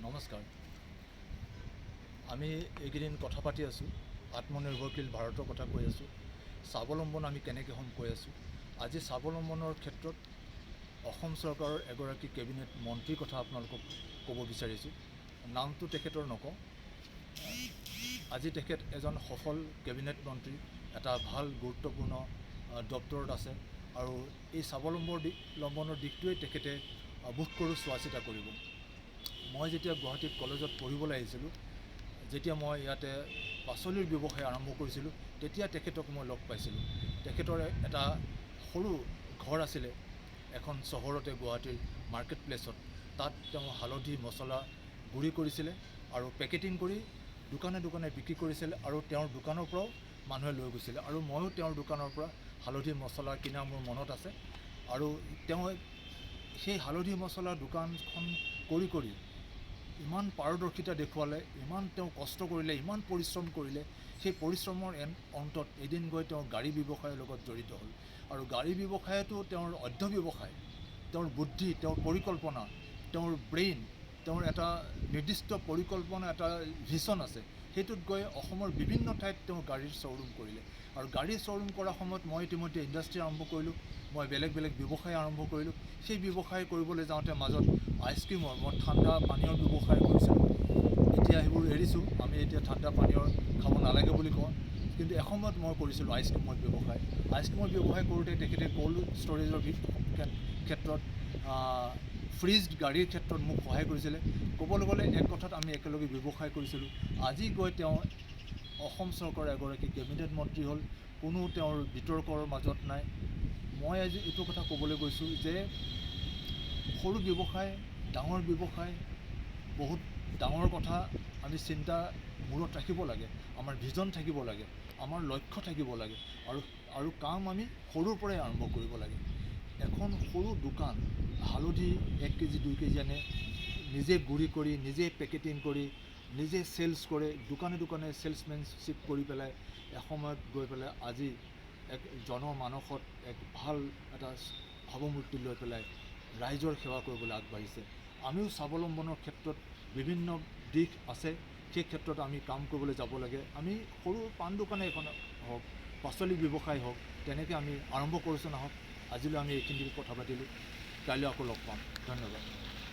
নমস্কাৰ। আমি এইকেইদিন কথা পাতি আছোঁ, আত্মনিৰ্ভৰশীল ভাৰতৰ কথা কৈ আছোঁ, স্বাৱলম্বন আমি কেনেকৈ হ'ম কৈ আছোঁ। আজি স্বাৱলম্বনৰ ক্ষেত্ৰত অসম চৰকাৰৰ এগৰাকী কেবিনেট মন্ত্ৰীৰ কথা আপোনালোকক ক'ব বিচাৰিছোঁ। নামটো তেখেতৰ নকওঁ। আজি তেখেত এজন সফল কেবিনেট মন্ত্ৰী, এটা ভাল গুৰুত্বপূৰ্ণ দপ্তৰত আছে আৰু এই স্বাৱলম্বনৰ দিশটোৱেই তেখেতে বোধ কৰোঁ চোৱা চিতা কৰিব। মই যেতিয়া গুৱাহাটীত কলেজত পঢ়িবলৈ আহিছিলোঁ, যেতিয়া মই ইয়াতে পাচলিৰ ব্যৱসায় আৰম্ভ কৰিছিলোঁ, তেতিয়া তেখেতক মই লগ পাইছিলোঁ। তেখেতৰ এটা সৰু ঘৰ আছিলে এখন চহৰতে, গুৱাহাটীৰ মাৰ্কেট প্লেচত। তাত তেওঁ হালধি মছলা গুড়ি কৰিছিলে আৰু পেকেটিং কৰি দোকানে দোকানে বিক্ৰী কৰিছিলে আৰু তেওঁৰ দোকানৰ পৰাও মানুহে লৈ গৈছিলে আৰু ময়ো তেওঁৰ দোকানৰ পৰা হালধি মছলা কিনা মোৰ মনত আছে। আৰু তেওঁ সেই হালধি মছলা দোকানখন কৰি ইমান পাৰদৰ্শিতা দেখুৱালে, ইমান তেওঁ কষ্ট কৰিলে, ইমান পৰিশ্ৰম কৰিলে। সেই পৰিশ্ৰমৰ অন্তত এদিন গৈ তেওঁ গাড়ী ব্যৱসায়ৰ লগত জড়িত হ'ল আৰু গাড়ী ব্যৱসায়তো তেওঁৰ অধ্যৱসায়, তেওঁৰ বুদ্ধি, তেওঁৰ পৰিকল্পনা, তেওঁৰ ব্ৰেইন, তেওঁৰ এটা নিৰ্দিষ্ট পৰিকল্পনা, এটা ভিছন আছে। সেইটোত গৈ অসমৰ বিভিন্ন ঠাইত তেওঁ গাড়ীৰ শ্ব'ৰুম কৰিলে আৰু গাড়ীৰ শ্ব'ৰুম কৰাৰ সময়ত মই ইতিমধ্যে ইণ্ডাষ্ট্ৰী আৰম্ভ কৰিলোঁ, মই বেলেগ ব্যৱসায় আৰম্ভ কৰিলোঁ। সেই ব্যৱসায় কৰিবলৈ যাওঁতে মাজত আইচক্ৰীমৰ, মই ঠাণ্ডা পানীয়ৰ ব্যৱসায় কৰিছিলোঁ। এতিয়া সেইবোৰ এৰিছোঁ, আমি এতিয়া ঠাণ্ডা পানীয় খাব নালাগে বুলি কওঁ, কিন্তু এসময়ত মই কৰিছিলোঁ আইচক্ৰীমৰ ব্যৱসায়। আইচক্ৰীমৰ ব্যৱসায় কৰোঁতে তেখেতে ক'ল্ড ষ্ট'ৰেজৰ ক্ষেত্ৰত, ফ্ৰিজড গাড়ীৰ ক্ষেত্ৰত মোক সহায় কৰিছিলে। ক'বলৈ গ'লে এক কথাত আমি একেলগে ব্যৱসায় কৰিছিলোঁ। আজি গৈ তেওঁ অসম চৰকাৰৰ এগৰাকী কেবিনেট মন্ত্ৰী হ'ল, কোনো তেওঁৰ বিতৰ্কৰ মাজত নাই। মই আজি এইটো কথা ক'বলৈ গৈছোঁ যে সৰু ব্যৱসায়, ডাঙৰ ব্যৱসায়, বহুত ডাঙৰ কথা আমি চিন্তা মূৰত ৰাখিব লাগে। আমাৰ ভিজন থাকিব লাগে, আমাৰ লক্ষ্য থাকিব লাগে আৰু কাম আমি সৰুৰ পৰাই আৰম্ভ কৰিব লাগে। এখন সৰু দোকান, হালধি 1 কেজি 2 কেজি আনে, নিজে গুড়ি কৰি, নিজে পেকেটিং কৰি, নিজে চেলছ কৰে, দোকানে দোকানে চেলছমেনশ্বিপ কৰি পেলাই এসময়ত গৈ পেলাই আজি এক জনমানসত এক ভাল এটা ভাৱমূৰ্তি লৈ পেলাই ৰাইজৰ সেৱা কৰিবলৈ আগবাঢ়িছে। আমিও স্বাৱলম্বনৰ ক্ষেত্ৰত বিভিন্ন দিশ আছে, সেই ক্ষেত্ৰত আমি কাম কৰিবলৈ যাব লাগে। আমি সৰু পাণ দোকানে এখন হওক, পাচলি ব্যৱসায় হওক, তেনেকৈ আমি আৰম্ভ কৰিছোঁ নাহক। আজিলৈ আমি এইখিনি কথা পাতিলোঁ, কাইলৈ আকৌ লগ পাম। ধন্যবাদ।